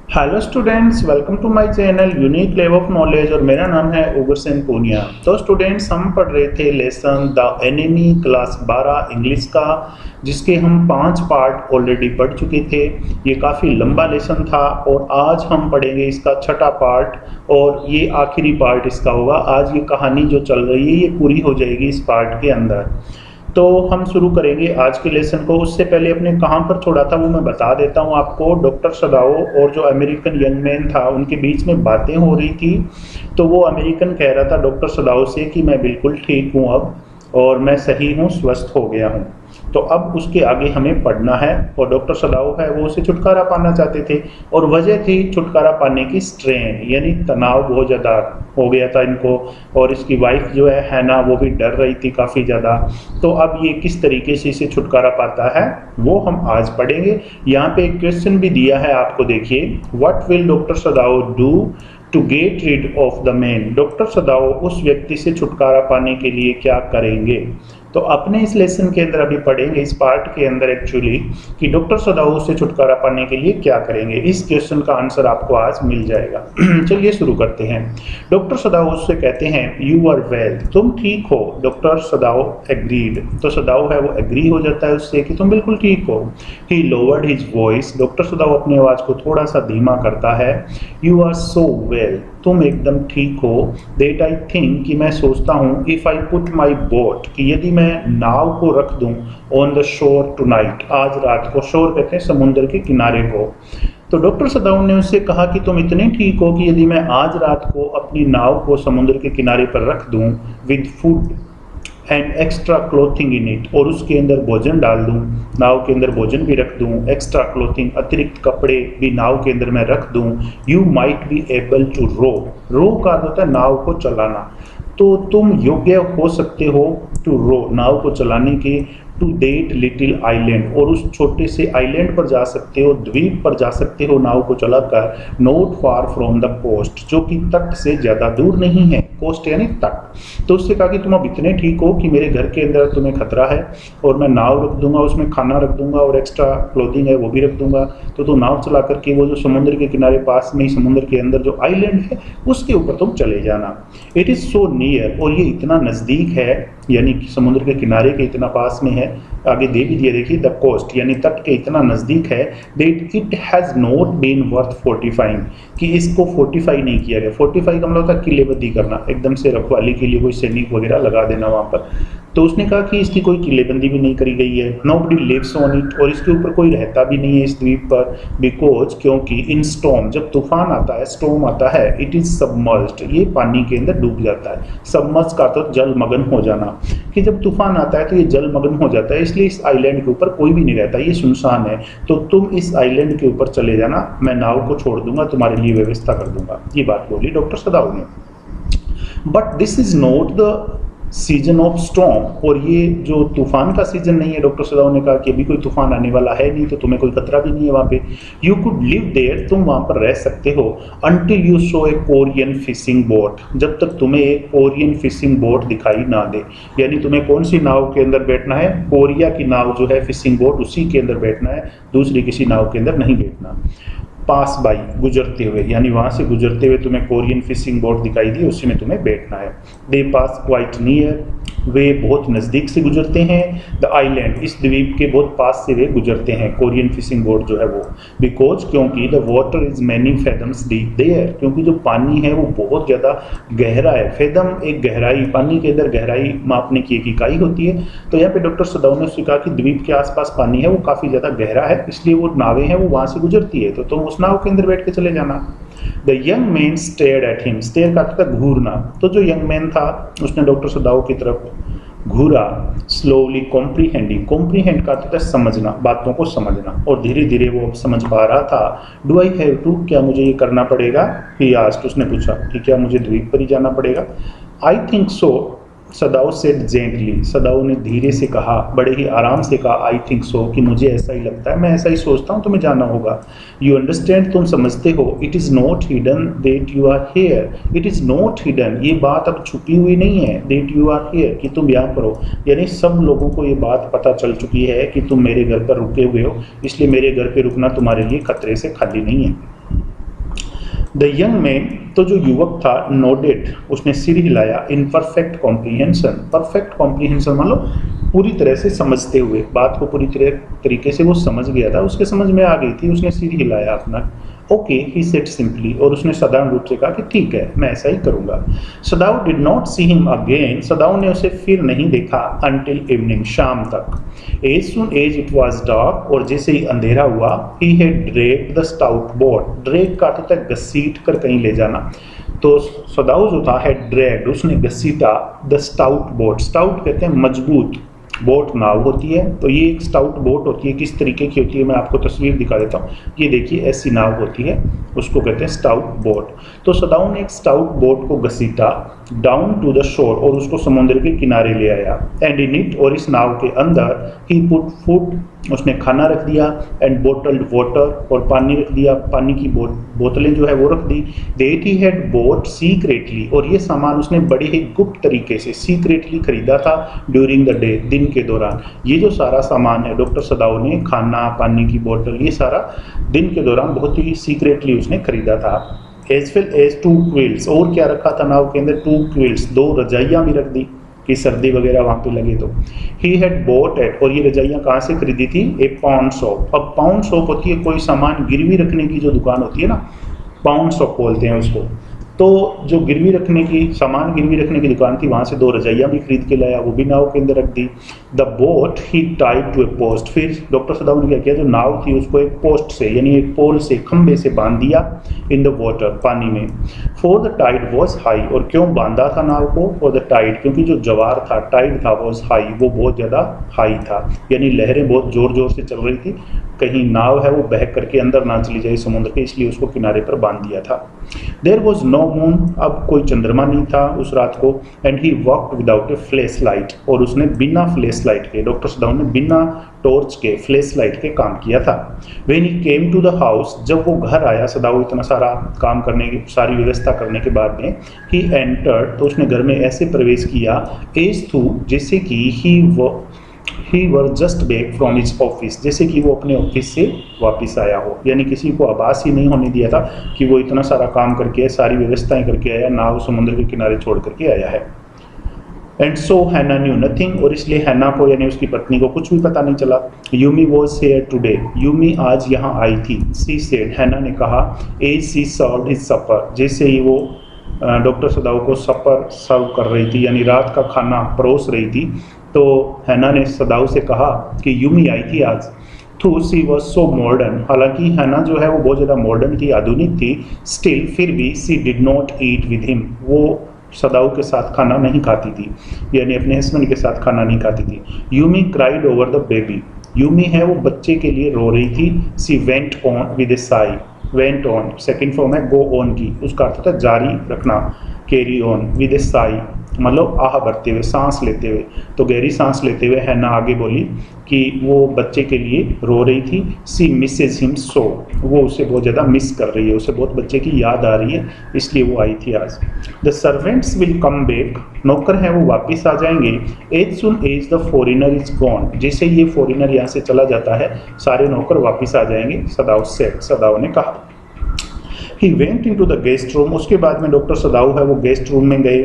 Hello students, welcome to my channel unique lab of knowledge और मेरा नाम है उग्रसेन पूनिया। तो स्टूडेंट्स, हम पढ़ रहे थे lesson the enemy class 12 English का, जिसके हम 5 पार्ट ऑलरेडी पढ़ चुके थे। ये काफ़ी लंबा लेसन था और आज हम पढ़ेंगे इसका छठा पार्ट और ये आखिरी पार्ट इसका होगा। आज ये कहानी जो चल रही है ये पूरी हो जाएगी इस पार्ट के अंदर। तो हम शुरू करेंगे आज के लेसन को। उससे पहले अपने कहाँ पर छोड़ा था वो मैं बता देता हूँ आपको। डॉक्टर सदाओ और जो अमेरिकन यंग मैन था उनके बीच में बातें हो रही थी। तो वो अमेरिकन कह रहा था डॉक्टर सदाओ से कि मैं बिल्कुल ठीक हूँ अब, और मैं सही हूँ, स्वस्थ हो गया हूँ। तो अब उसके आगे हमें पढ़ना है। और डॉक्टर सदाओ है वो उसे छुटकारा पाना चाहते थे, और वजह थी छुटकारा पाने की स्ट्रेन, यानी तनाव बहुत ज़्यादा हो गया था इनको। और इसकी वाइफ जो है हैना, वो भी डर रही थी काफ़ी ज़्यादा। तो अब ये किस तरीके से इसे छुटकारा पाता है वो हम आज पढ़ेंगे। यहाँ पे एक क्वेश्चन भी दिया है आपको, देखिए। What will doctor Sadao do to get rid of the man. Doctor Sadao उस व्यक्ति से छुटकारा पाने के लिए क्या करेंगे। तो अपने इस लेसन के अंदर अभी पढ़ेंगे, इस पार्ट के अंदर एक्चुअली, कि डॉक्टर सदाओ से छुटकारा पाने के लिए क्या करेंगे। इस क्वेश्चन का आंसर आपको आज मिल जाएगा। चलिए शुरू करते हैं। डॉक्टर सदाओ उससे कहते हैं यू आर वेल, तुम ठीक हो। डॉक्टर सदाओ एग्रीड, तो सदाओ है वो एग्री हो जाता है उससे कि तुम बिल्कुल ठीक हो। He lowered his voice, doctor Sadao अपनी आवाज़ को थोड़ा सा धीमा करता है। यू आर सो वेल, तुम एकदम ठीक हो। दैट आई थिंक, कि मैं सोचता हूँ, if I put my boat, कि यदि मैं नाव को रख दूं ऑन द शोर टुनाइट, आज रात को। शोर कहते हैं समुद्र के किनारे को। तो डॉक्टर सदाओ ने उससे कहा कि तुम इतने ठीक हो कि यदि मैं आज रात को अपनी नाव को समुद्र के किनारे पर रख दूं with food and extra clothing in it, और उसके अंदर भोजन डाल दूं, नाव के अंदर भोजन भी रख दूं, एक्स्ट्रा क्लोथिंग अतिरिक्त कपड़े भी नाव के अंदर मैं रख दूं, you might be able to row. Row का अर्थ होता है नाव को चलाना। तो तुम योग्य हो सकते हो टू रो, नाव को चलाने के, टू दैट लिटिल आइलैंड, और उस छोटे से आइलैंड पर जा सकते हो, द्वीप पर जा सकते हो नाव को चलाकर। Not far from the coast, जो कि तट से ज़्यादा दूर नहीं है। कोस्ट यानी तट। तो उससे कहा कि तुम अब इतने ठीक हो कि मेरे घर के अंदर तुम्हें खतरा है, और मैं नाव रख दूंगा, उसमें खाना रख दूंगा, और एक्स्ट्रा क्लोथिंग है वो भी रख दूंगा। तो तुम नाव चला करके वो जो समुद्र के किनारे पास में ही, समुद्र के अंदर जो आइलैंड है उसके ऊपर तुम चले जाना। इट इज़ सो नियर, और ये इतना नज़दीक है, यानी कि समुद्र के किनारे के इतना पास में है। आगे दे भी दिया, देखिए, द कोस्ट यानी तट के इतना नज़दीक है। That it has not been worth fortifying, कि इसको फोर्टिफाई नहीं किया गया। फोर्टिफाई का मतलब होता है किलेबंदी करना, एकदम से रखवाली के लिए कोई सैनिक वगैरह लगा देना वहाँ पर। तो उसने कहा कि इसकी कोई किलेबंदी भी नहीं करी गई है। नोबडी लिव्स ऑन इट, और इसके ऊपर कोई रहता भी नहीं है इस द्वीप पर। बिकॉज, क्योंकि इन स्टॉर्म, जब तूफान आता है, स्टॉर्म आता है, इट इज सबमर्ज्ड, ये पानी के अंदर डूब जाता है। सबमर्ज का तो जलमग्न हो जाना, कि जब तूफान आता है तो ये जलमग्न हो जाता है, इसलिए इस आइलैंड के ऊपर कोई भी नहीं रहता, ये सुनसान है। तो तुम इस आइलैंड के ऊपर चले जाना, मैं नाव को छोड़ दूंगा, तुम्हारे लिए व्यवस्था कर दूंगा। ये बात बोली डॉक्टर सदाओ ने। But this is not the season of storm, और ये जो तूफान का सीजन नहीं है। डॉक्टर सदाओ ने कहा कि अभी कोई तूफान आने वाला है नहीं, तो तुम्हें कोई खतरा भी नहीं है वहाँ पे। यू कुड लिव देयर, तुम वहाँ पर रह सकते हो, until you so A Korean fishing boat, जब तक तुम्हें एक कोरियन फिशिंग बोट दिखाई ना दे। यानी तुम्हें कौन सी नाव के अंदर बैठना है, कोरिया की नाव जो है फिशिंग बोट, उसी के अंदर बैठना है, दूसरी किसी नाव के अंदर नहीं बैठना। पास बाई, गुजरते हुए, यानी वहाँ से गुजरते हुए तुम्हें कोरियन फिशिंग बोट दिखाई दी, उसी में तुम्हें बैठना है। दे पास क्वाइट नियर, वे बहुत नज़दीक से गुजरते हैं। द आइलैंड, इस द्वीप के बहुत पास से वे गुजरते हैं, कोरियन फिशिंग बोट जो है वो। बिकॉज, क्योंकि the water is many fathoms deep there, क्योंकि जो पानी है वो बहुत ज़्यादा गहरा है। फैदम एक गहराई, पानी के अंदर गहराई मापने की एक इकाई होती है। तो यहाँ पे डॉक्टर सदाओ ने कहा कि द्वीप के आसपास पानी है वो काफ़ी ज़्यादा गहरा है, इसलिए वो नावें हैं वो वहाँ से गुजरती है, तो तुम उस नाव के अंदर बैठ के चले जाना। The young man stared at him, stare का अर्थ घूरना। तो जो यंग मैन था उसने डॉक्टर सदाओ की तरफ घूरा। स्लोली कॉम्प्रीहेंडिंग, कॉम्प्रीहेंड का अर्थ है समझना, बातों को समझना, और धीरे धीरे वो समझ पा रहा था। डू आई हैव टू, क्या मुझे ये करना पड़ेगा। ही आस्क्ड, उसने पूछा कि क्या मुझे द्वीप पर ही जाना पड़ेगा। I think so, Sadao said gently, Sadao ने धीरे से कहा, बड़े ही आराम से कहा, आई थिंक सो, कि मुझे ऐसा ही लगता है, मैं ऐसा ही सोचता हूँ, तुम्हें जाना होगा। यू अंडरस्टैंड, तुम समझते हो। It is not hidden that you are here, it is not hidden, ये बात अब छुपी हुई नहीं है, दैट यू आर हेयर, कि तुम यहाँ पर हो। यानी सब लोगों को ये बात पता चल चुकी है कि तुम मेरे घर पर रुके हुए हो, इसलिए मेरे घर पर रुकना तुम्हारे लिए खतरे से खाली नहीं है। द यंग मैन, तो जो युवक था, नोडेड, उसने सिर हिलाया, in perfect comprehension, perfect comprehension मतलब पूरी तरह से समझते हुए, बात को पूरी तरीके से वो समझ गया था, उसके समझ में आ गई थी, उसने सिर हिलाया अपना। ओके ही सेड सिंपली, और उसने साधारण रूप से कहा कि ठीक है मैं ऐसा ही करूंगा। Sadao did not see him again, Sadao ने उसे फिर नहीं देखा अंटिल इवनिंग, शाम तक। As soon as it was dark, और जैसे ही अंधेरा हुआ, he had dragged the stout boat, drag का अर्थ है घसीट कर कहीं ले जाना, तो सदाउ जो था हैड ड्रैग्ड, उसने घसीटा द स्टाउट बोट, स्टाउट कहते हैं मजबूत, बोट नाव होती है, तो ये एक स्टाउट बोट होती है, किस तरीके की होती है मैं आपको तस्वीर दिखा देता हूँ। ये देखिए ऐसी नाव होती है, उसको कहते हैं स्टाउट बोट। तो सदाउ ने एक स्टाउट बोट को घसीटा डाउन टू द शोर, और उसको समुद्र के किनारे ले आया। एंड इन इट, और इस नाव के अंदर, ही पुट फूड, उसने खाना रख दिया, एंड बोटल्ड वाटर, और पानी रख दिया, पानी की बोतलें जो है वो रख दी। That he had boat secretly, और ये सामान उसने बड़े ही गुप्त तरीके से सीक्रेटली खरीदा था ड्यूरिंग द डे, दिन के दौरान। ये जो सारा सामान है डॉक्टर सदाउ ने, खाना, पानी की बोतल, ये सारा दिन के दौरान बहुत ही सीक्रेटली उसने खरीदा था। एज वेल एज 2 क्विल्स, और क्या रखा था नाव के अंदर, 2 क्विल्स, 2 रजाइयाँ भी रख दी कि सर्दी वगैरह वहाँ पे लगे तो। ही हैड बोट एट, और ये रजाइयाँ कहाँ से खरीदी थी, ए पाउंड शॉप। अब पाउंड शॉप होती है कोई सामान गिरवी रखने की जो दुकान होती है ना, पाउंड शॉप बोलते हैं उसको। तो जो गिरवी रखने की, सामान गिरवी रखने की दुकान थी, वहाँ से 2 रजाइयाँ भी खरीद के लाया, वो भी नाव के अंदर रख दी। The boat he tied to a post, फिर डॉक्टर सदाउ ने क्या किया, जो नाव थी उसको एक पोस्ट से, यानी एक पोल से, खंबे से बांध दिया इन द वाटर, पानी में। For the tide was high, और क्यों बांधा था नाव को, फॉर द टाइड, क्योंकि जो जवार था, टाइड था, वॉज हाई, वो बहुत ज़्यादा हाई था, यानी लहरें बहुत ज़ोर ज़ोर से चल रही थी, कहीं नाव है वो बह करके अंदर ना चली जाए समुद्र के, इसलिए उसको किनारे पर बांध दिया था। देयर वॉज नो मून, अब कोई चंद्रमा नहीं था उस रात को। And he walked without A flash light, और उसने बिना फ्लैश लाइट के, डॉक्टर सदाउ ने बिना टॉर्च के, फ्लैश लाइट के काम किया था। When he came to the house, जब वो घर आया, सदाउ इतना सारा काम करने की, सारी व्यवस्था करने के बाद में, ही एंटर्ड, तो उसने घर में ऐसे प्रवेश किया, एज थू, जैसे कि he were just back from his office, जैसे कि वो अपने ऑफिस से वापस आया हो, यानी किसी को आभास ही नहीं होने दिया था कि वो इतना सारा काम करके, सारी व्यवस्थाएं करके आया, नाव समुद्र के किनारे छोड़ करके आया है। एंड सो हैना न्यू नथिंग, और इसलिए हैना को, यानी उसकी पत्नी को, कुछ भी पता नहीं चला। Yumi was here today, Yumi आज यहाँ आई थी। सी सेड, हैना ने कहा, एज सी सर्व्ड हिज सपर, जैसे ही वो डॉक्टर सदाउ को सपर सर्व कर रही थी, यानी रात का खाना परोस रही थी, तो हैना ने सदाउ से कहा कि यूमी आई थी आज। थू सी वॉज सो मॉडर्न, हालांकि हैना जो है वो बहुत ज़्यादा मॉडर्न थी, आधुनिक थी। स्टिल, फिर भी, she did not eat with him, वो सदाउ के साथ खाना नहीं खाती थी, यानी अपने हस्बैंड के साथ खाना नहीं खाती थी। Yumi cried over the baby, Yumi है वो बच्चे के लिए रो रही थी। She went on with a sigh, went on second form है गो ऑन की, उसका अर्थ होता है जारी रखना, carry on, with a Sai मतलब आह भरते हुए, सांस लेते हुए। तो गहरी सांस लेते हुए हैना आगे बोली कि वो बच्चे के लिए रो रही थी। सी मिसेज हिम सो, वो उसे बहुत ज़्यादा मिस कर रही है, उसे बहुत बच्चे की याद आ रही है, इसलिए वो आई थी आज। The servants will come back, नौकर हैं वो वापस आ जाएंगे। As soon as the foreigner is gone, जैसे ये फॉरिनर यहाँ से चला जाता है, सारे नौकर वापस आ जाएंगे, सदाउ सेड, सदाउ ने कहा। He went into the guest room, उसके बाद में डॉक्टर सदाउ है वो गेस्ट रूम में गए।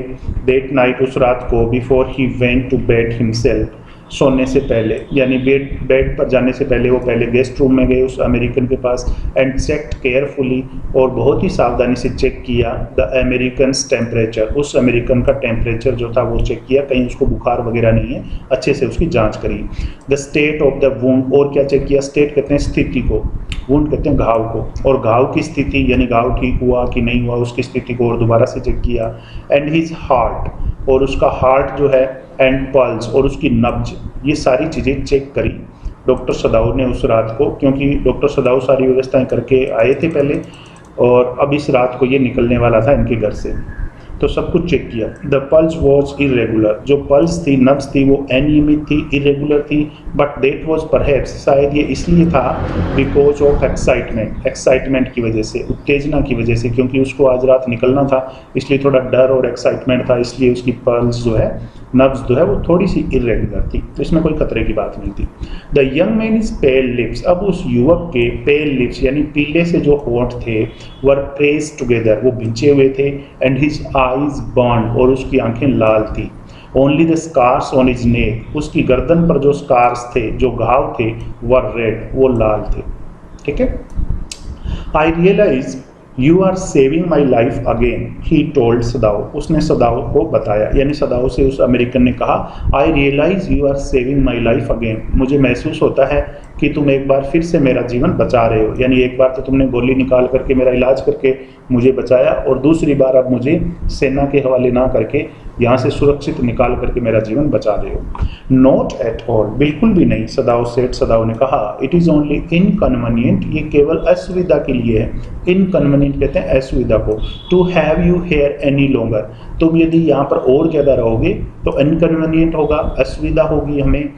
डेट नाइट, उस रात को, before he went to bed himself, सोने से पहले, यानी बेड पर जाने से पहले वो पहले गेस्ट रूम में गए उस अमेरिकन के पास। एंड चेक्ड केयरफुली, और बहुत ही सावधानी से चेक किया द अमेरिकन्स टेम्परेचर, उस अमेरिकन का टेम्परेचर जो था वो चेक किया, कहीं उसको बुखार वगैरह नहीं है, अच्छे से उसकी जांच करी। The state of the wound, और क्या चेक किया, स्टेट कहते हैं स्थिति को, वुंड कहते हैं घाव को, और घाव की स्थिति यानी घाव ठीक हुआ कि नहीं हुआ उसकी स्थिति को और दोबारा से चेक किया। एंड हिज हार्ट, और उसका हार्ट जो है, एंड पल्स, और उसकी नब्ज, ये सारी चीज़ें चेक करी डॉक्टर सदाउ ने उस रात को, क्योंकि डॉक्टर सदाउ सारी व्यवस्थाएं करके आए थे पहले, और अब इस रात को ये निकलने वाला था इनके घर से, तो सब कुछ चेक किया। द पल्स वॉज इरेगुलर, जो पल्स थी, नब्ज थी, वो अनियमित थी, इरेगुलर थी। बट देट वॉज परहैप्स, शायद ये इसलिए था, बिकॉज ऑफ एक्साइटमेंट, एक्साइटमेंट की वजह से, उत्तेजना की वजह से, क्योंकि उसको आज रात निकलना था, इसलिए थोड़ा डर और एक्साइटमेंट था, इसलिए उसकी पल्स जो है नब्ज जो है वो थोड़ी सी इरेगुलर थी, तो इसमें कोई खतरे की बात नहीं थी। The young man is pail lips, अब उस युवक के पेल लिप्स यानी पीले से जो होंठ थे वर प्रेस्ड टुगेदर, वो भिंचे हुए थे, एंड हिज आईज बर्न, और उसकी आंखें लाल थी। Only the scars on his neck, उसकी गर्दन पर जो स्कार्स थे, जो घाव थे, वर रेड, वो लाल थे। ठीक है। I realise you are saving my life again, he told Sadao, उसने सदाओ को बताया, यानी सदाओ से उस अमेरिकन ने कहा, I realise you are saving my life again, मुझे महसूस होता है कि तुम एक बार फिर से मेरा जीवन बचा रहे हो, यानी एक बार तो तुमने गोली निकाल करके मेरा इलाज करके मुझे बचाया, और दूसरी बार अब मुझे सेना के हवाले ना करके यहाँ से सुरक्षित निकाल करके मेरा जीवन बचा रहे हो। नॉट एट ऑल, बिल्कुल भी नहीं, सदाओ सेठ, सदाओ ने कहा, इट इज़ ओनली इनकन्वीनियंट, ये केवल असुविधा के लिए है। इनकन्वीनियंट कहते हैं असुविधा को। To have you here any longer, तुम यदि यहाँ पर और ज़्यादा रहोगे तो इनकन्वीनियंट होगा, असुविधा होगी हमें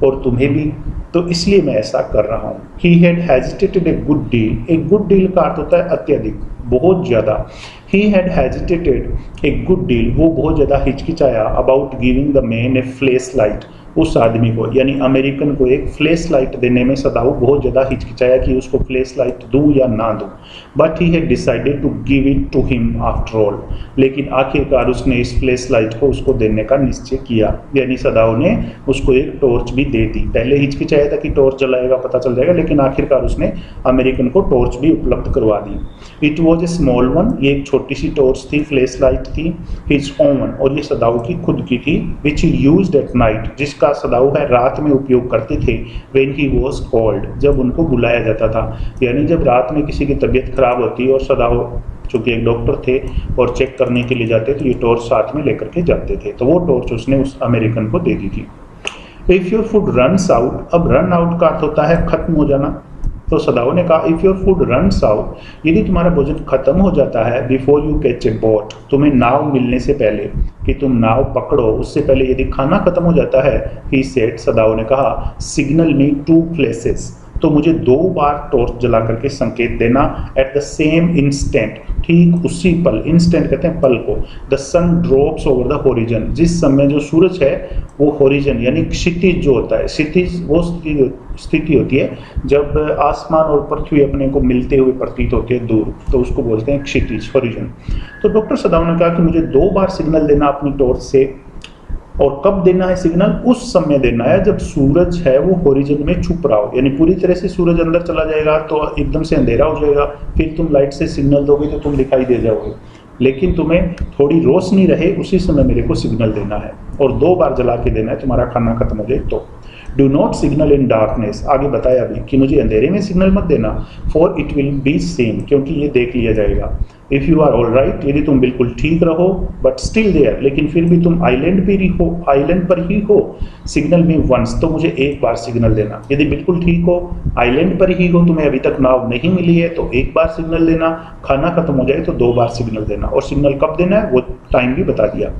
और तुम्हें भी, तो इसलिए मैं ऐसा कर रहा हूँ। He had hesitated a good deal, एक गुड डील का अर्थ होता है अत्यधिक, बहुत ज़्यादा। He had hesitated a good deal, वो बहुत ज़्यादा हिचकिचाया, about giving the man a flash light, उस आदमी को यानी अमेरिकन को एक फ्लैश लाइट देने में सदाऊ बहुत ज़्यादा हिचकिचाया कि उसको फ्लैश लाइट दूँ या ना दूँ। But he had decided to give it to him after all, लेकिन आखिरकार उसने इस फ्लैश लाइट को उसको देने का निश्चय किया, यानी सदाऊ ने उसको एक टॉर्च भी दे दी। पहले हिचकिचाया था कि टॉर्च जलाएगा पता चल जाएगा, लेकिन आखिरकार उसने अमेरिकन को टॉर्च भी उपलब्ध करवा दी। It was a small one, ये एक छोटी सी टॉर्च थी, फ्लैश लाइट थी। हिज ओन, और ये सदाऊ की खुद की थी। Which he used at night, जिसका सदाऊ है रात में उपयोग करते थे। व्हेन ही वाज कॉल्ड, जब उनको बुलाया जाता था, यानी जब रात में किसी की तबीयत खराब होती और सदाऊ चूँकि एक डॉक्टर थे और चेक करने के लिए जाते तो ये टॉर्च साथ में लेकर के जाते थे, तो वो टॉर्च उसने उस अमेरिकन को दे दी थी। If your food runs out, अब रन आउट का अर्थ होता है खत्म हो जाना, तो सदाऊ ने कहा if your food runs out, यदि तुम्हारा भोजन खत्म हो जाता है, before you catch a boat, तुम्हें नाव मिलने से पहले कि तुम नाव पकड़ो उससे पहले यदि खाना खत्म हो जाता है, ही सेड, सदाऊ ने कहा, सिग्नल मी 2 प्लेसेस, तो मुझे 2 बार टॉर्च जला करके संकेत देना। एट द सेम इंस्टेंट, ठीक उसी पल, इंस्टेंट कहते हैं पल को। The sun drops over the horizon, जिस समय जो सूरज है वो होरिजन यानी क्षितिज जो होता है, क्षितिज वो स्थिति होती है जब आसमान और पृथ्वी अपने को मिलते हुए प्रतीत होते हैं दूर, तो उसको बोलते हैं क्षितिज, होरिजन। तो डॉक्टर सदाऊ ने कहा कि मुझे 2 बार सिग्नल देना अपनी टॉर्च से, और कब देना है सिग्नल, उस समय देना है जब सूरज है वो होरिजन में छुप रहा हो, यानी पूरी तरह से सूरज अंदर चला जाएगा तो एकदम से अंधेरा हो जाएगा, फिर तुम लाइट से सिग्नल दोगे तो तुम दिखाई दे जाओगे, लेकिन तुम्हें थोड़ी रोशनी रहे उसी समय मेरे को सिग्नल देना है, और 2 बार जला के देना है, तुम्हारा खाना खत्म हो जाए तो। Do not signal in darkness, आगे बताया अभी कि मुझे अंधेरे में सिग्नल मत देना, for it will be seen, क्योंकि ये देख लिया जाएगा। If you are all right, यदि तुम बिल्कुल ठीक रहो, बट स्टिल देयर, लेकिन फिर भी तुम आइलैंड पर ही हो, सिग्नल मी वंस, तो मुझे 1 बार सिग्नल देना। यदि बिल्कुल ठीक हो, आइलैंड पर ही हो, तुम्हें अभी तक नाव नहीं मिली है तो 1 बार सिग्नल देना, खाना खत्म हो जाए तो 2 बार सिग्नल देना, और सिग्नल कब देना है वो टाइम भी बता दिया।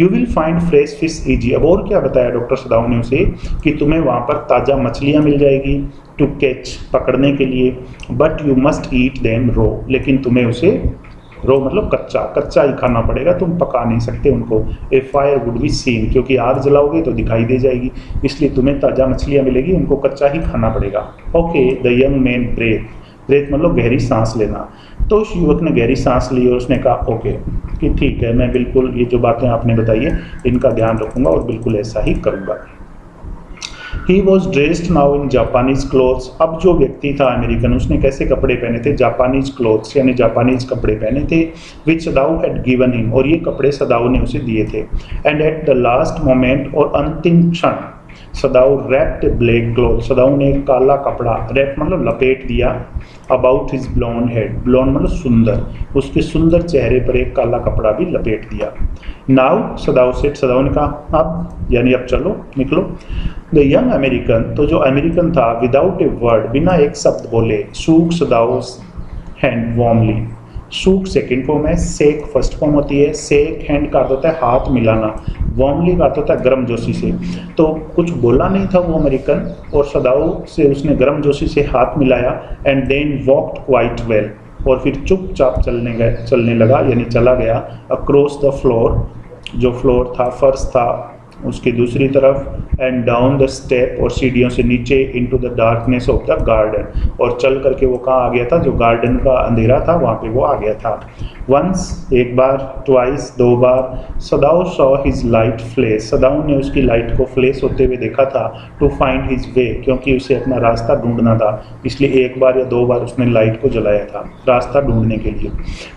You will find fresh fish easy, अब और क्या बताया डॉक्टर सदाऊ ने उसे कि तुम्हें वहाँ पर ताज़ा मछलियाँ मिल जाएगी, टू कैच, पकड़ने के लिए, but you must eat them raw, लेकिन तुम्हें उसे रो मतलब कच्चा ही खाना पड़ेगा, तुम पका नहीं सकते उनको। ए फायर वुड बी सीन, क्योंकि आग जलाओगे तो दिखाई दे जाएगी, इसलिए तुम्हें ताज़ा मछलियाँ मिलेगी, उनको कच्चा ही खाना पड़ेगा। Okay, the young man breath मतलब गहरी सांस लेना, तो उस युवक ने गहरी सांस ली और उसने कहा ओके कि ठीक है, मैं बिल्कुल ये जो बातें आपने बताई है इनका ध्यान रखूंगा और बिल्कुल ऐसा ही करूँगा। He was dressed now in Japanese clothes, अब जो व्यक्ति था अमेरिकन उसने कैसे कपड़े पहने थे, जापानीज क्लोथ्स यानी जापानीज कपड़े पहने थे, which Sadao had given him, और ये कपड़े सदाऊ ने उसे दिए थे। And at the last moment, और अंतिम क्षण, Sadao wrapped black cloth, Sadao ने एक काला कपड़ा, रैप मतलब लपेट दिया, about his blond head, blond मतलब सुंदर, उसके सुंदर चेहरे पर एक काला कपड़ा भी लपेट दिया। नाउ सदाऊ सेठ, सदाऊ ने कहा अब, यानी अब चलो निकलो। द यंग अमेरिकन, तो जो अमेरिकन था, विदाउट ए वर्ड, बिना एक शब्द बोले, shook Sadao hand warmly, shook second form है, सेक फर्स्ट फॉर्म होती है, सेक हैंड का अर्थ होता है हाथ मिलाना, वार्मली का अर्थ होता है गर्मजोशी से। तो कुछ बोला नहीं था वो अमेरिकन, और सदाऊ से उसने गर्मजोशी से हाथ मिलाया, and then walked quite well, और फिर चुपचाप चलने लगा, यानी चला गया, अक्रॉस द फ्लोर, जो फ्लोर था, फर्श था, उसकी दूसरी तरफ, एंड डाउन द स्टेप, और सीढ़ियों से नीचे, into the darkness of the garden, और चल करके वो कहाँ आ गया था, जो गार्डन का अंधेरा था वहाँ पे वो आ गया था। वंस, एक बार, ट्वाइस, दो बार, सदाउ सॉ हिज लाइट फ्लेश, सदाउ ने उसकी लाइट को फ्लेश होते हुए देखा था, टू फाइंड हिज वे, क्योंकि उसे अपना रास्ता ढूंढना था, इसलिए एक बार या दो बार उसने लाइट को जलाया था रास्ता ढूंढने के लिए।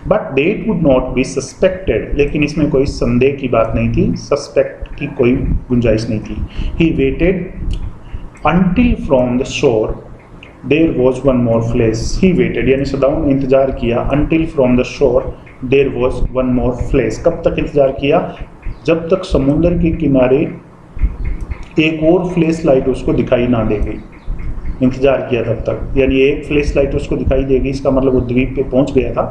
But that would not be suspected, लेकिन इसमें कोई संदेह की बात नहीं थी, सस्पेक्ट की कोई गुंजाइश नहीं थी। He waited until from the shore there was one more flash, he waited, यानी सदाऊ ने इंतजार किया, until from the shore there was one more flash, कब तक इंतजार किया, जब तक समुद्र के किनारे एक और फ्लैश लाइट उसको दिखाई ना दे गई, इंतजार किया तब तक, यानी एक फ्लैश लाइट उसको दिखाई देगी, इसका मतलब वो द्वीप पे पहुंच गया था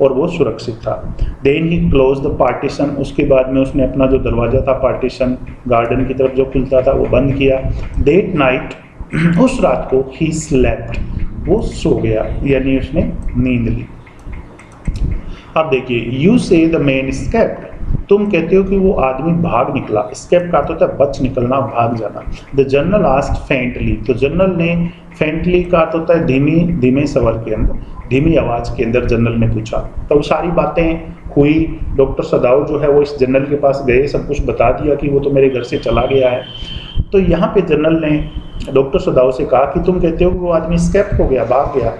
और वो सुरक्षित था। Then he close the partition, उसके बाद में उसने अपना जो दरवाज़ा था पार्टीशन गार्डन की तरफ जो खुलता था वो बंद किया। देट नाइट, उस रात को, ही स्लेप्ट, वो सो गया, यानी उसने नींद ली। अब देखिए, यू से द मैन एस्केप्ड, तुम कहते हो कि वो आदमी भाग निकला, एस्केप का तो होता है बच निकलना, भाग जाना। द जनरल आस्क्ड फेंटली, तो जनरल ने, फेंटली का तो होता है धीमी, धीमे स्वर के अंदर, धीमी आवाज़ के अंदर जनरल ने पूछा। तो सारी बातें हुई, डॉक्टर सदाऊ जो है वो इस जनरल के पास गए, सब कुछ बता दिया कि वो तो मेरे घर से चला गया है। तो यहाँ पे जनरल ने डॉक्टर सदाऊ से कहा कि तुम कहते हो कि वो आदमी स्केप हो गया, भाग गया।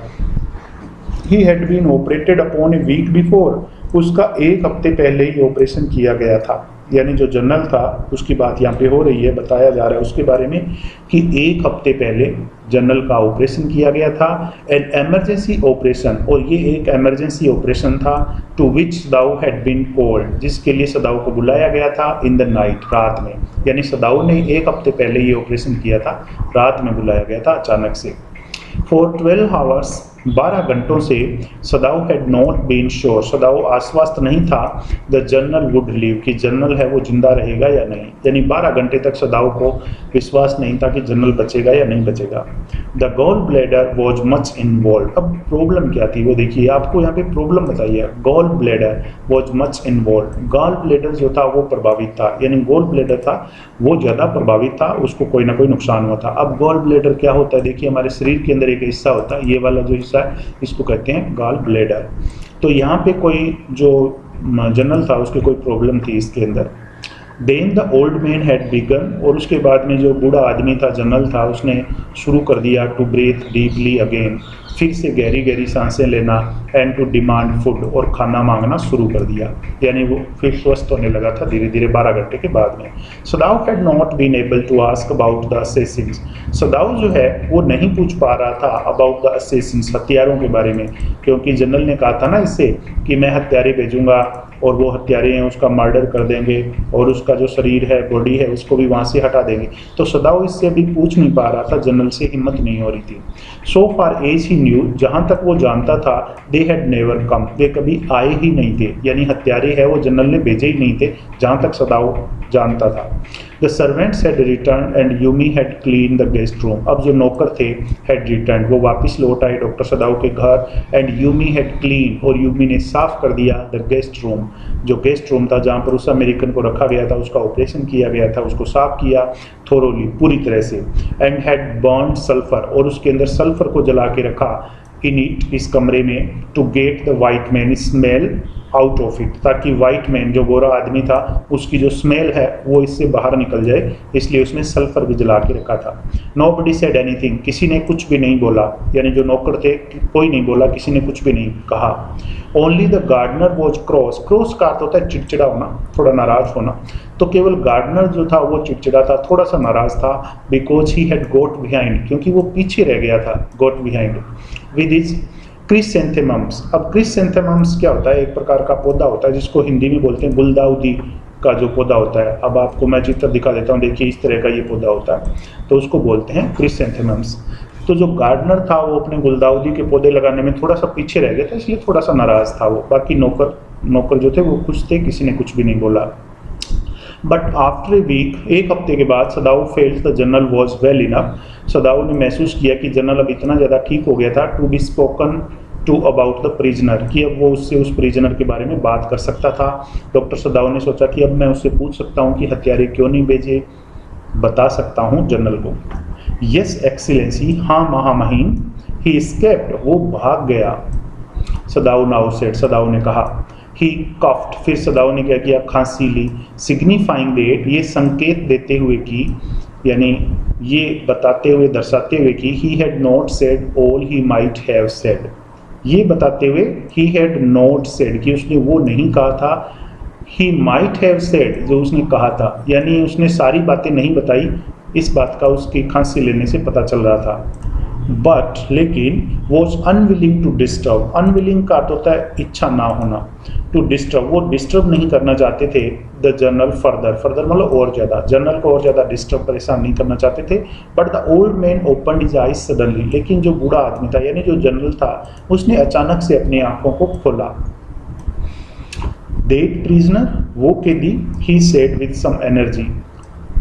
He had been operated upon a week before, उसका एक हफ्ते पहले ही ऑपरेशन किया गया था, यानी जो जनरल था उसकी बात यहाँ पे हो रही है, बताया जा रहा है उसके बारे में कि एक हफ्ते पहले जनरल का ऑपरेशन किया गया था, एन एमरजेंसी ऑपरेशन, और ये एक एमरजेंसी ऑपरेशन था, to which Sadao had been called, जिसके लिए सदाऊ को बुलाया गया था, इन द नाइट, रात में, यानी सदाऊ ने एक हफ्ते पहले ये ऑपरेशन किया था, रात में बुलाया गया था अचानक से। फॉर 12 आवर्स, 12 घंटों से सदाऊ हैड नॉट बीन श्योर, सदाऊ आश्वस्त नहीं था, द जनरल वुड लिव, कि जनरल है वो जिंदा रहेगा या नहीं, यानी 12 घंटे तक सदाऊ को विश्वास नहीं था कि जनरल बचेगा या नहीं बचेगा। The gall bladder was much involve, अब प्रॉब्लम क्या थी वो देखिए, आपको यहाँ पे प्रॉब्लम बताइए। Gall bladder was much involve, gall bladder जो था वो प्रभावित था, यानी गॉल ब्लैडर था वो ज़्यादा प्रभावित था, उसको कोई ना कोई नुकसान हुआ था। अब गॉल ब्लैडर क्या होता है, देखिए हमारे शरीर के अंदर एक हिस्सा होता है, ये वाला जो हिस्सा है इसको कहते हैं गॉल ब्लैडर। तो यहाँ पे कोई जो जनरल था उसकी कोई प्रॉब्लम थी इसके अंदर। Then the old man had begun, और उसके बाद में जो बूढ़ा आदमी था जनरल था उसने शुरू कर दिया, टू ब्रीथ डीपली अगेन, फिर से गहरी गहरी सांसें लेना, एंड टू डिमांड फूड, और खाना मांगना शुरू कर दिया, यानी वो फिर स्वस्थ होने लगा था धीरे धीरे 12 घंटे के बाद में। Sadao had not been able to ask about the assassins, Sadao जो है वो नहीं पूछ पा रहा था अबाउट द असेसिन्स, हत्यारों के बारे में, क्योंकि जनरल ने कहा था ना इससे कि मैं हत्यारे भेजूंगा और वो हत्यारे हैं उसका मर्डर कर देंगे और उसका जो शरीर है, बॉडी है, उसको भी वहाँ से हटा देंगे। तो सदाऊ इससे भी पूछ नहीं पा रहा था, जनरल से हिम्मत नहीं हो रही थी। सो फार एज ही न्यू, जहाँ तक वो जानता था, दे हैड नेवर कम, वे कभी आए ही नहीं थे, यानी हत्यारे है वो जनरल ने भेजे ही नहीं थे, जहाँ तक सदाऊ जानता था। The servants had return and Yumi had clean the guest room, अब जो नौकर थे हैड रिटर्न, वो वापस लौट आए डॉक्टर सदाऊ के घर, एंड यूमी हैड क्लीन, और यूमी ने साफ कर दिया द गेस्ट रूम, जो गेस्ट रूम था जहाँ पर उस अमेरिकन को रखा गया था, उसका ऑपरेशन किया गया था, उसको साफ किया थोरोली, पूरी तरह से। एंड हैड बर्न सल्फर, और उसके अंदर सल्फर को जला के रखा, इन इट, इस कमरे में, to get the white man smell out of it, ताकि वाइट मैन जो गोरा आदमी था उसकी जो स्मेल है वो इससे बाहर निकल जाए, इसलिए उसने सल्फर भी जला के रखा था। नोबडी सेड एनीथिंग, किसी ने कुछ भी नहीं बोला, यानी जो नौकर थे कोई नहीं बोला, किसी ने कुछ भी नहीं कहा। Only the gardener was cross, cross का अर्थ होता है चिड़चिड़ा होना, थोड़ा नाराज होना, तो केवल गार्डनर जो था वो चिड़चिड़ा था, थोड़ा सा नाराज था, because he had got behind, क्योंकि वो पीछे रह गया था, got behind with his chrysanthemums. अब क्रिसेंथेमम्स क्या होता है, एक प्रकार का पौधा होता है जिसको हिंदी में बोलते हैं गुलदाउदी का जो पौधा होता है। अब आपको मैं चित्र दिखा देता हूँ, देखिए इस तरह का ये पौधा होता है, तो उसको बोलते हैं क्रिसेंथेमम्स। तो जो गार्डनर था वो अपने गुलदाउदी के पौधे लगाने में थोड़ा सा पीछे रह गया था, इसलिए थोड़ा सा नाराज था वो। बाकी नौकर जो थे वो खुश थे, किसी ने कुछ भी नहीं बोला। बट आफ्टर ए वीक, एक हफ्ते के बाद, Sadao felt the general was well enough, Sadao ने महसूस किया कि जनरल अब इतना ज़्यादा ठीक हो गया था, to be spoken to about the prisoner, कि अब वो उससे उस प्रिजनर के बारे में बात कर सकता था। डॉक्टर सदाव ने सोचा कि अब मैं उससे पूछ सकता हूँ कि हत्यारे क्यों नहीं भेजे, बता सकता हूँ जनरल को। यस एक्सीलेंसी, हाँ महामहिम, ही एस्केप्ड, वो भाग गया। सदाव नाउ सेड, सदाव ने कहा। ही कफ्ड, फिर सदाव ने क्या किया, खांसी ली। सिग्निफाइंग दैट, ये संकेत देते हुए कि, यानी ये बताते हुए दर्शाते हुए कि he had not said all he might have said, ये बताते हुए ही हैड नॉट सेड कि उसने वो नहीं कहा था, ही माइट हैव सेड जो उसने कहा था, यानी उसने सारी बातें नहीं बताई। इस बात का उसकी खांसी लेने से पता चल रहा था। बट लेकिन was unwilling to disturb, unwilling का अर्थ होता है इच्छा ना होना, टू डिस्टर्ब, वो डिस्टर्ब नहीं करना चाहते थे द जनरल फर्दर, फर्दर मतलब और ज़्यादा, जनरल को और ज़्यादा डिस्टर्ब परेशान नहीं करना चाहते थे। But the old man open his eyes suddenly, लेकिन जो बूढ़ा आदमी था यानी जो जनरल था उसने अचानक से अपनी आंखों को खोला। दैट प्रिजनर, वो कैदी, he said with some energy,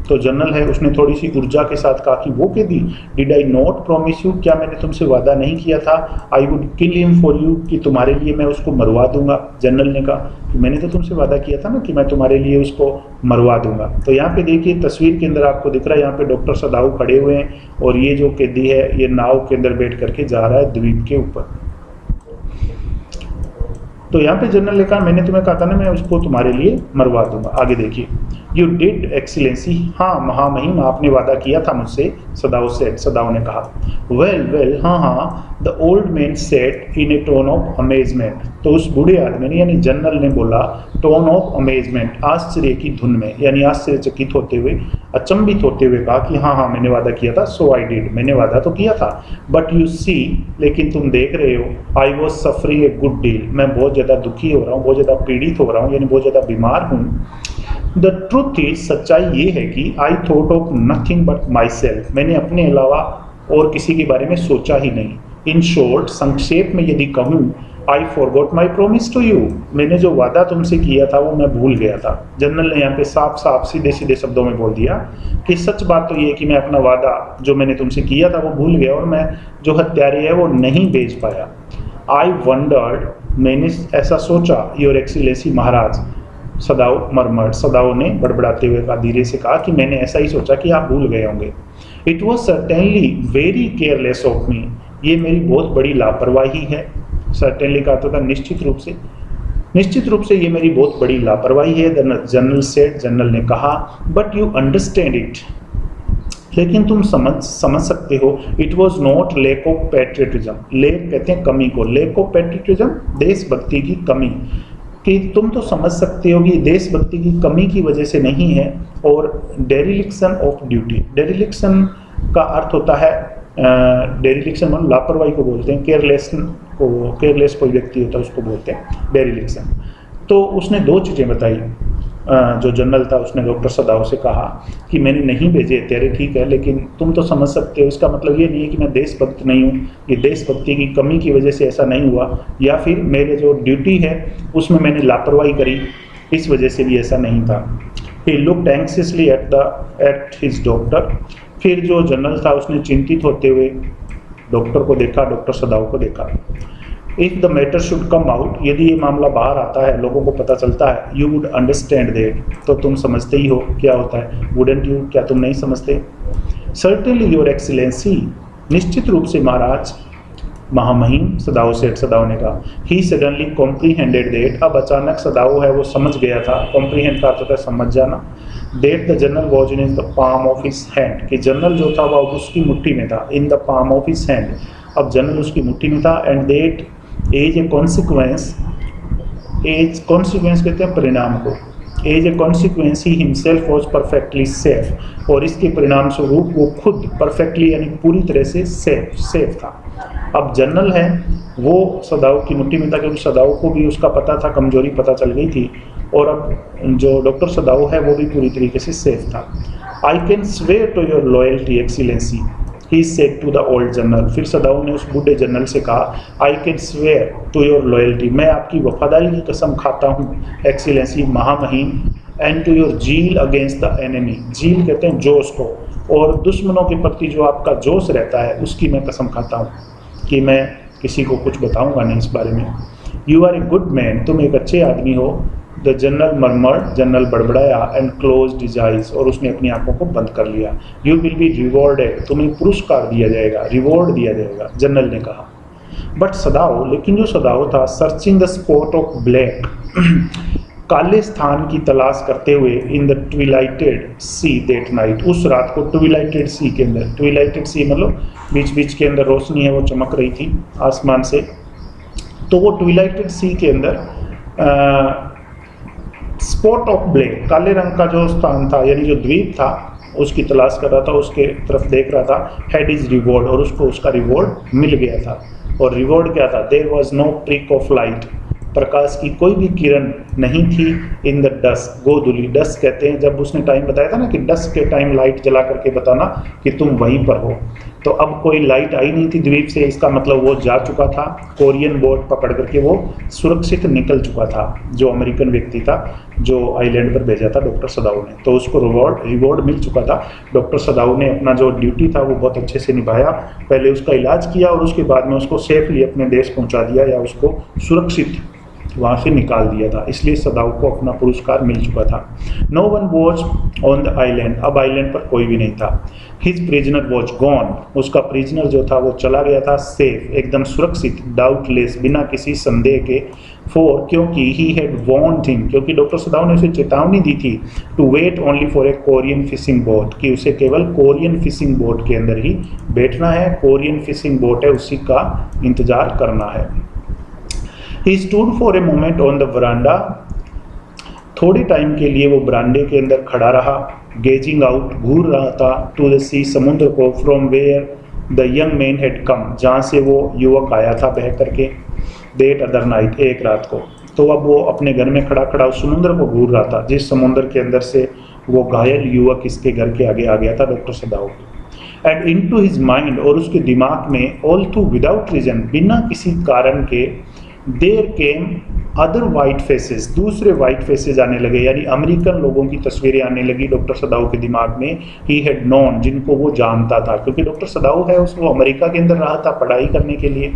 तो जनरल है उसने थोड़ी सी ऊर्जा के साथ कहा कि वो कैदी, did I not promise you, क्या मैंने तुमसे वादा नहीं किया था, I would kill him for you, कि तुम्हारे लिए मैं उसको मरवा दूंगा। जनरल ने कहा कि मैंने तो तुमसे वादा किया था ना कि मैं तुम्हारे लिए उसको मरवा दूंगा। तो यहाँ पे देखिए तस्वीर के अंदर आपको दिख रहा है, यहाँ पे डॉक्टर सदाव खड़े हुए हैं और ये जो कैदी है ये नाव के अंदर बैठ करके जा रहा है द्वीप के ऊपर। तो यहाँ पे जनरल ने कहा मैंने तुम्हें कहा था ना मैं उसको तुम्हारे लिए मरवा दूंगा। आगे देखिए, यू डिड एक्सीलेंसी, हाँ महामहिम आपने वादा किया था मुझसे, सदाव सेड, सदाव ने कहा। वेल वेल, हाँ हाँ, the old man said in A tone of amazement, तो उस बूढ़े आदमी ने यानी जनरल ने बोला टोन ऑफ अमेजमेंट, आश्चर्य की धुन में, यानी आश्चर्यचकित होते हुए, अचंभित होते हुए कहा कि हाँ हाँ मैंने वादा किया था, सो आई डिड, मैंने वादा तो किया था। बट यू सी, लेकिन तुम देख रहे हो, I was suffering A good deal, मैं बहुत ज़्यादा दुखी हो रहा हूँ, बहुत ज़्यादा पीड़ित हो रहा हूँ, यानी बहुत ज़्यादा बीमार हूँ। द ट्रूथ इज, सच्चाई ये है कि I thought of nothing but my self, मैंने अपने अलावा और किसी के बारे में सोचा ही नहीं। इन शॉर्ट, संक्षेप में यदि कहूँ, I forgot my promise to you, मैंने जो वादा तुमसे किया था वो मैं भूल गया था। जनरल ने यहाँ पे साफ साफ सीधे सीधे शब्दों में बोल दिया कि सच बात तो ये कि मैं अपना वादा जो मैंने तुमसे किया था वो भूल गया और मैं जो हत्यारे है वो नहीं बेच पाया। आई वंडर्ड, मैंने ऐसा सोचा, योर एक्सीलेंसी महाराज, सदाव मरमर, सदाव ने बड़बड़ाते हुए कहा, धीरे से कहा कि मैंने ऐसा ही सोचा कि आप भूल गए होंगे। It was certainly very careless of me, ये मेरी बहुत बड़ी लापरवाही है। सर्टेनली का अर्थ होता है निश्चित रूप से, निश्चित रूप से ये मेरी बहुत बड़ी लापरवाही है। जनरल सेड, जनरल ने कहा, बट यू अंडरस्टैंड इट, लेकिन तुम समझ सकते हो। It was not lack of patriotism, lack कहते हैं कमी को, लैक ऑफ पैट्रियटिज्म देशभक्ति की कमी, कि तुम तो समझ सकते हो कि देशभक्ति की कमी की वजह से नहीं है। और डेरिलिक्शन ऑफ ड्यूटी, डेरिलिक्शन का अर्थ होता है, डेरिलिक्शन मतलब लापरवाही को बोलते हैं, केयरलेस को, केयरलेस कोई व्यक्ति होता है उसको बोलते हैं डेरिलिक्शन। तो उसने दो चीज़ें बताई। जो जनरल था उसने डॉक्टर सदाव से कहा कि मैंने नहीं भेजे तेरे, ठीक है, लेकिन तुम तो समझ सकते हो, इसका मतलब ये नहीं है कि मैं देशभक्त नहीं हूँ, ये देशभक्ति की कमी की वजह से ऐसा नहीं हुआ, या फिर मेरे जो ड्यूटी है उसमें मैंने लापरवाही करी, इस वजह से भी ऐसा नहीं था। He looked anxiously at his doctor, फिर जो जनरल था उसने चिंतित होते हुए डॉक्टर को देखा, डॉक्टर सदाव को देखा। If the matter should come out, यदि ये मामला बाहर आता है, लोगों को पता चलता है, यू वुड अंडरस्टैंड दैट, तो तुम समझते ही हो क्या होता है, वुडंट यू, क्या तुम नहीं समझते। सर्टेनली योर एक्सीलेंसी, निश्चित रूप से महाराज, महामहिम, सदाव सेठ, सदाव ने कहा। ही सडनली कॉम्प्रीहेंडेड दैट, अब अचानक सदाव है वो समझ गया था, कॉम्प्रीहेंड का अर्थ होता है समझ जाना। That the general was in the palm of his hand, कि जनरल जो था वह उसकी मुट्ठी में था, in the palm of his hand, अब जनरल उसकी मुट्ठी में था। And that as a consequence, as consequence कहते हैं परिणाम को, as a consequence he himself was perfectly safe, और इसके परिणाम स्वरूप वो खुद परफेक्टली यानी पूरी तरह से सेफ था। अब जनरल है वो सदाव की मुट्ठी में था, क्योंकि सदाव को भी उसका पता था, कमजोरी पता चल गई थी, और अब जो डॉक्टर सदाव है वो भी पूरी तरीके से सेफ था। I can swear to your loyalty excellency, he said to the old general, फिर सदाव ने उस बूढ़े जनरल से कहा, I can swear to your loyalty, मैं आपकी वफादारी की कसम खाता हूँ एक्सीलेंसी महामहिम, and to your zeal against the enemy, zeal कहते हैं जोश को, और दुश्मनों के प्रति जो आपका जोश रहता है उसकी मैं कसम खाता हूँ कि मैं किसी को कुछ बताऊंगा नहीं इस बारे में। You are a good man, तुम एक अच्छे आदमी हो। द जनरल मर्मर्ड, जनरल बड़बड़ाया, एंड क्लोज्ड हिज आइज, और उसने अपनी आंखों को बंद कर लिया। यू विल बी रिवॉर्डेड, तुम्हें पुरस्कार दिया जाएगा, रिवॉर्ड दिया जाएगा, जनरल ने कहा। बट सदाओ, लेकिन जो सदाओ था, searching the spot of black, काले स्थान की तलाश करते हुए, in the twilighted sea that night, उस रात को ट्विलाइटेड सी के अंदर, ट्विलाइटेड सी मतलब बीच बीच के अंदर रोशनी है वो चमक रही थी आसमान से, तो वो ट्विलाइटेड सी के अंदर स्पॉट ऑफ ब्लैक, काले रंग का जो स्थान था यानी जो द्वीप था उसकी तलाश कर रहा था, उसके तरफ देख रहा था। हैड इज रिवॉर्ड, और उसको उसका रिवॉर्ड मिल गया था। और रिवॉर्ड क्या था? There was no prick of light, प्रकाश की कोई भी किरण नहीं थी। इन द डस्क, गोधुली, डस्क कहते हैं जब उसने टाइम बताया था ना कि डस्क के टाइम लाइट जला करके बताना कि तुम वहीं पर हो, तो अब कोई लाइट आई नहीं थी द्वीप से, इसका मतलब वो जा चुका था। कोरियन बोट पकड़ करके वो सुरक्षित निकल चुका था, जो अमेरिकन व्यक्ति था जो आइलैंड पर भेजा था डॉक्टर सदाऊ ने, तो उसको रिवॉर्ड मिल चुका था। डॉक्टर सदाऊ ने अपना जो ड्यूटी था वो बहुत अच्छे से निभाया, पहले उसका इलाज किया और उसके बाद में उसको सेफली अपने देश पहुंचा दिया या उसको सुरक्षित वहाँ से निकाल दिया था, इसलिए सदाऊ को अपना पुरस्कार मिल चुका था। No one was on the island, अब आइलैंड पर कोई भी नहीं था। हिज प्रिजनर वॉज गॉन, उसका प्रिजनर जो था वो चला गया था, सेफ, एकदम सुरक्षित, डाउटलेस, बिना किसी संदेह के। फॉर, क्योंकि ही हैड वार्न्ड हिम, क्योंकि डॉक्टर सदाऊ ने उसे चेतावनी दी थी, to wait only for a Korean fishing boat, कि उसे केवल कोरियन फिशिंग बोट के अंदर ही बैठना है, कोरियन फिशिंग बोट है उसी का इंतजार करना है। He stood for a moment on the veranda, थोड़े टाइम के लिए वो बरांडे के अंदर खड़ा रहा, गेजिंग आउट, घूर रहा था, टू द सी, समुद्र को, from where the young man had come, जहाँ से वो युवक आया था बह करके, दैट अदर नाइट, एक रात को। तो अब वो अपने घर में खड़ा खड़ा उस समुद्र को घूर रहा था, जिस समुद्र के अंदर से वो घायल युवक इसके घर के आगे आ गया था doctor Sadao. And into his mind, और उसके दिमाग में, ऑल थ्रू विदाउट रीजन, बिना किसी कारण के, there came other white faces, दूसरे वाइट फेसेस आने लगे, यानी अमेरिकन लोगों की तस्वीरें आने लगी डॉक्टर सदाऊ के दिमाग में। ही हैड नोन, जिनको वो जानता था, क्योंकि डॉक्टर सदाऊ है उसको अमेरिका के अंदर रहा था पढ़ाई करने के लिए,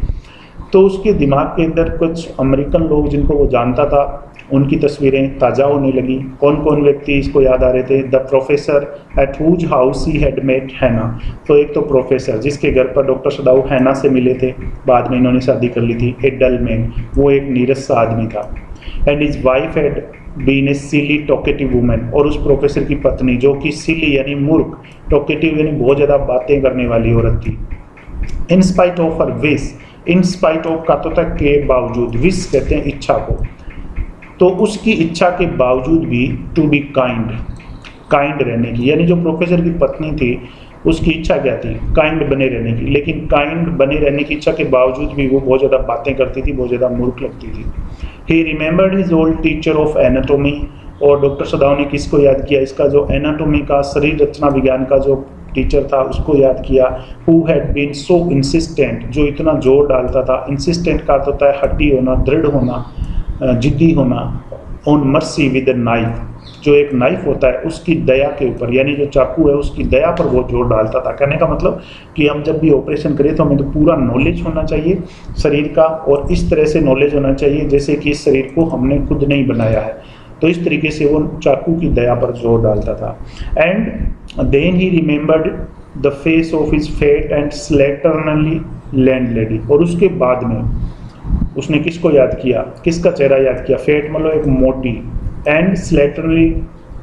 तो उसके दिमाग के अंदर कुछ अमेरिकन लोग जिनको वो जानता था उनकी तस्वीरें ताज़ा होने लगी। कौन कौन व्यक्ति इसको याद आ रहे थे? The professor at whose house he had met हैना, तो एक तो प्रोफेसर जिसके घर पर डॉक्टर सदाऊ हैना से मिले थे, बाद में इन्होंने शादी कर ली थी। ए डल मैन, वो एक नीरस सा आदमी था। And his wife had been a silly talkative woman, और उस प्रोफेसर की पत्नी जो कि सिली यानी मूर्ख, टॉकेटिव यानी बहुत ज़्यादा बातें करने वाली औरत थी। In spite of her wish, in spite of का तो तक के बावजूद, विश कहते हैं इच्छा को, तो उसकी इच्छा के बावजूद भी, टू बी काइंड, काइंड रहने की, यानी जो प्रोफेसर की पत्नी थी उसकी इच्छा क्या थी? काइंड बने रहने की, लेकिन काइंड बने रहने की इच्छा के बावजूद भी वो बहुत ज़्यादा बातें करती थी, बहुत ज़्यादा मूर्ख लगती थी। ही remembered his old teacher of anatomy, और डॉक्टर सदाऊ ने किसको याद किया? इसका जो एनाटोमी का, शरीर रचना विज्ञान का जो टीचर था उसको याद किया। Who had been so insistent, जो इतना जोर डालता था, इंसिस्टेंट का अर्थ होता है हठी होना, दृढ़ होना, जिद्दी होना, on mercy with a knife, जो एक नाइफ होता है उसकी दया के ऊपर, यानी जो चाकू है उसकी दया पर वो जोर डालता था। कहने का मतलब कि हम जब भी ऑपरेशन करें तो हमें तो पूरा नॉलेज होना चाहिए शरीर का, और इस तरह से नॉलेज होना चाहिए जैसे कि इस शरीर को हमने खुद नहीं बनाया है, तो इस तरीके से वो चाकू की दया पर जोर डालता था। And then he remembered the face of his fat and slatternly landlady, और उसके बाद में उसने किसको याद किया? किसका चेहरा याद किया? फेट मतलब एक मोटी, एंड स्लेटरली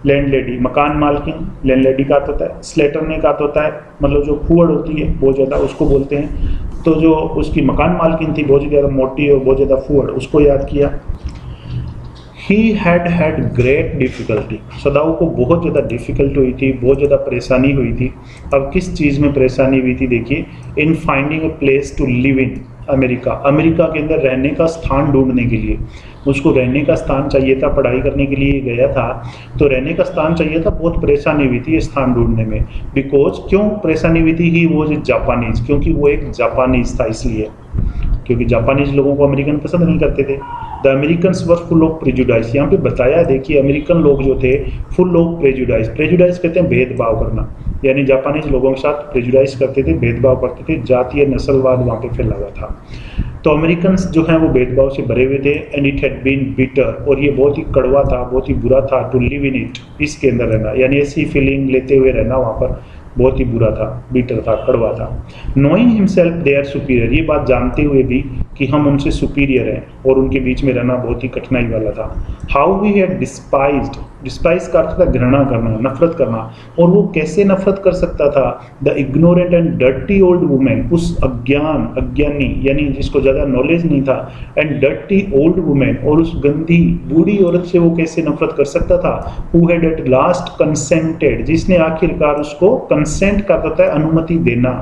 लैंडलेडी, मकान मालकिन, लैंडलेडी का अर्थ होता है, स्लेटरने का अर्थ होता है मतलब जो फूहड़ होती है बहुत ज़्यादा, उसको बोलते हैं। तो जो उसकी मकान मालकिन थी बहुत ज़्यादा मोटी और बहुत ज़्यादा फूहड़, उसको याद किया। ही हैड ग्रेट डिफ़िकल्टी, सदाऊ को बहुत ज़्यादा डिफ़िकल्ट हुई थी, बहुत ज़्यादा परेशानी हुई थी। अब किस चीज़ में परेशानी हुई थी देखिए, in finding a place to live in America, America के अंदर रहने का स्थान ढूंढने के लिए। उसको रहने का स्थान चाहिए था, पढ़ाई करने के लिए गया था तो रहने का स्थान चाहिए था, बहुत परेशानी हुई थी ये स्थान ढूंढने में। बिकॉज, क्यों परेशानी हुई थी? ही वॉज ए जापानीज, क्योंकि वो एक जापानीज था, इसलिए, क्योंकि जापानीज लोगों को अमेरिकन पसंद नहीं करते थे। The Americans were full of prejudice, यहाँ पे बताया देखिए अमेरिकन लोग जो थे फुल ऑफ प्रेजुडाइज, प्रेजुडाइज कहते हैं भेदभाव करना, यानी जापानीज लोगों के साथ प्रेजुडाइज करते थे, भेदभाव करते थे, जातीय नस्लवाद वहाँ पे फैला हुआ था। तो अमेरिकन जो हैं वो भेदभाव से भरे हुए थे, and it had been bitter, और ये बहुत ही कड़वा था, बहुत ही बुरा था, टू लिव इन इट, इसके अंदर रहना, यानी ऐसी फीलिंग लेते हुए रहना वहाँ पर बहुत ही बुरा था, बीटर था, कड़वा था। Knowing himself they are superior, ये बात जानते हुए भी कि हम उनसे सुपीरियर हैं और उनके बीच में रहना बहुत ही कठिनाई वाला था। हाउ ही हैड डिस्पाइज्ड, डिस्पाइज का अर्थ था घृणा करना, नफरत करना, और वो कैसे नफरत कर सकता था, the ignorant and dirty old women, उस अज्ञानी यानी जिसको ज़्यादा नॉलेज नहीं था, एंड डर्टी ओल्ड वुमेन, और उस गंदी बूढ़ी औरत से वो कैसे नफरत कर सकता था, who had at last consented, जिसने आखिरकार उसको कंसेंट का होता है अनुमति देना,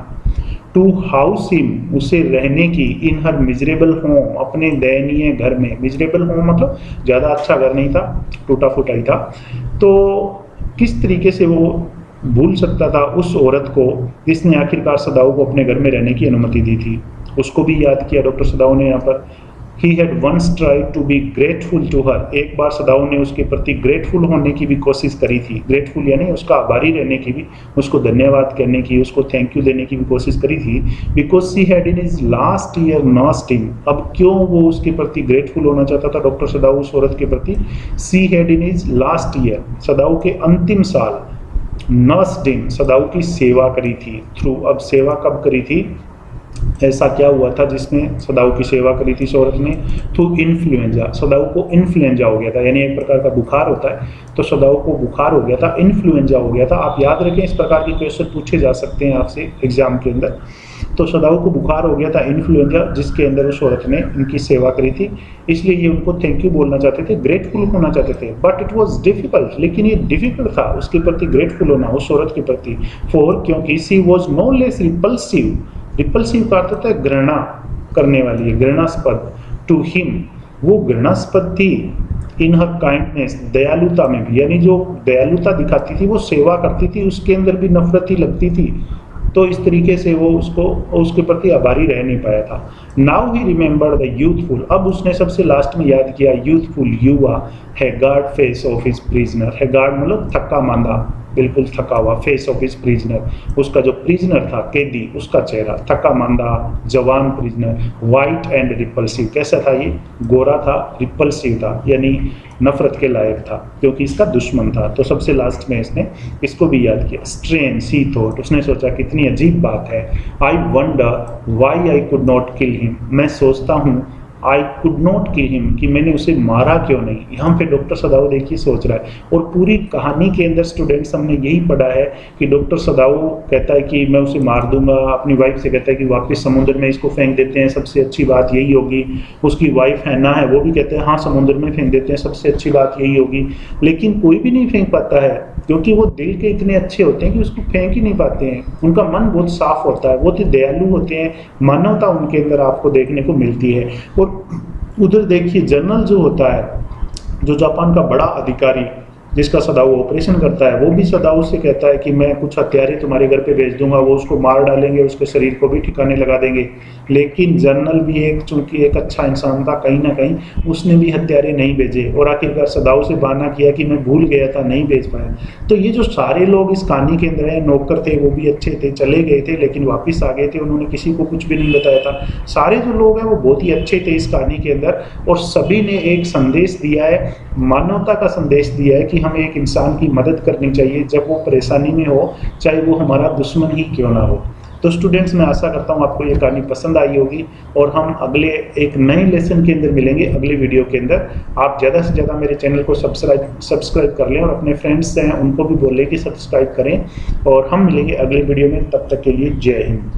टू हाउस हिम, उसे रहने की, इन हर मिजरेबल होम, अपने दयनीय घर में। मिजरेबल होम मतलब ज़्यादा अच्छा घर नहीं था, टूटा फूटा ही था। तो किस तरीके से वो भूल सकता था उस औरत को जिसने आखिरकार सदाऊ को अपने घर में रहने की अनुमति दी थी। उसको भी याद किया डॉक्टर सदाऊ ने यहाँ पर। He had once tried to be grateful to her, एक बार सदाऊ ने उसके प्रति ग्रेटफुल होने की भी कोशिश करी थी। ग्रेटफुल यानी उसका आभारी रहने की भी, उसको धन्यवाद करने की, उसको थैंक यू देने की भी कोशिश करी थी। Because she had in his last year nursed him, अब क्यों वो उसके प्रति ग्रेटफुल होना चाहता था डॉक्टर सदाऊ उस औरत के प्रति? She had in his last year, Sadao के अंतिम साल, नर्स्ड हिम, सदाऊ की सेवा करी थी। थ्रू, अब सेवा कब करी थी, ऐसा क्या हुआ था जिसमें सदाऊ की सेवा करी थी इस औरत ने? थ्रू इन्फ्लुएंजा, सदाऊ को इन्फ्लुएंजा हो गया था, यानी एक प्रकार का बुखार होता है, तो सदाऊ को बुखार हो गया था, इन्फ्लुएंजा हो गया था। आप याद रखें, इस प्रकार के क्वेश्चन पूछे जा सकते हैं आपसे एग्जाम के अंदर। तो सदाऊ को बुखार हो गया था, इन्फ्लुएंजा, जिसके अंदर उस औरत ने उनकी सेवा करी थी, इसलिए ये उनको थैंक यू बोलना चाहते थे, ग्रेटफुल होना चाहते थे। बट इट वॉज डिफिकल्ट, लेकिन ये डिफिकल्ट था उसके प्रति ग्रेटफुल होना, उस औरत के प्रति। फॉर, क्योंकि she was no less repulsive, repulsive का अर्थ होता है घृणा करने वाली है, घृणास्पद, टू हिम, वो घृणास्पद थी, इन हर काइंडनेस, दयालुता में भी, यानी जो दयालुता दिखाती थी, वो सेवा करती थी, उसके अंदर भी नफरत ही लगती थी। तो इस तरीके से वो उसके प्रति आभारी रह नहीं पाया था। Now he remembered the youthful, अब उसने सबसे लास्ट में याद किया यूथफुल, युवा, haggard face of his prisoner, haggard मतलब थका मांदा, बिल्कुल थका हुआ, फेस ऑफ हिज प्रिजनर, उसका जो प्रिजनर था, कैदी, उसका चेहरा, थका मांदा जवान प्रिजनर, वाइट एंड रिपल्सिव, कैसा था ये? गोरा था, रिपल्सिव था, यानी नफरत के लायक था, क्योंकि इसका दुश्मन था। तो सबसे लास्ट में इसने इसको भी याद किया। स्ट्रेंज ही थॉट, उसने सोचा कितनी अजीब बात है। I wonder why I could not kill him, मैं सोचता हूँ I could not kill him, कि मैंने उसे मारा क्यों नहीं। यहाँ पे डॉक्टर सदाऊ देखिए सोच रहा है, और पूरी कहानी के अंदर स्टूडेंट्स हमने यही पढ़ा है कि डॉक्टर सदाऊ कहता है कि मैं उसे मार दूंगा, अपनी वाइफ से कहता है कि वापस समुद्र में इसको फेंक देते हैं, सबसे अच्छी बात यही होगी। उसकी वाइफ हैना है, वो भी कहते हैं हाँ समुद्र में फेंक देते हैं, सबसे अच्छी बात यही होगी। लेकिन कोई भी नहीं फेंक पाता है, क्योंकि वो दिल के इतने अच्छे होते हैं कि उसको फेंक ही नहीं पाते हैं। उनका मन बहुत साफ होता है, बहुत ही दयालु होते हैं, मानवता उनके अंदर आपको देखने को मिलती है। और उधर देखिए जनरल जो होता है, जो जापान का बड़ा अधिकारी जिसका सदाऊ ऑपरेशन करता है, वो भी सदाऊ से कहता है कि मैं कुछ हत्यारे तुम्हारे घर पे भेज दूंगा, वो उसको मार डालेंगे, उसके शरीर को भी ठिकाने लगा देंगे। लेकिन जनरल भी एक, चूंकि एक अच्छा इंसान था, कहीं ना कहीं उसने भी हत्यारे नहीं भेजे, और आखिरकार सदाऊ से बहाना किया कि मैं भूल गया था, नहीं भेज पाया। तो ये जो सारे लोग इस कहानी के अंदर है, नौकर थे वो भी अच्छे थे, चले गए थे लेकिन वापस आ गए थे, उन्होंने किसी को कुछ भी नहीं बताया था। सारे जो लोग हैं वो बहुत ही अच्छे थे इस कहानी के अंदर, और सभी ने एक संदेश दिया है, मानवता का संदेश दिया है कि हमें एक इंसान की मदद करनी चाहिए जब वो परेशानी में हो, चाहे वो हमारा दुश्मन ही क्यों ना हो। तो स्टूडेंट्स, मैं आशा करता हूँ आपको ये कहानी पसंद आई होगी, और हम अगले एक नए लेसन के अंदर मिलेंगे, अगले वीडियो के अंदर। आप ज़्यादा से ज़्यादा मेरे चैनल को सब्सक्राइब कर लें, और अपने फ्रेंड्स हैं उनको भी बोलें कि सब्सक्राइब करें, और हम मिलेंगे अगले वीडियो में। तब तक के लिए जय हिंद।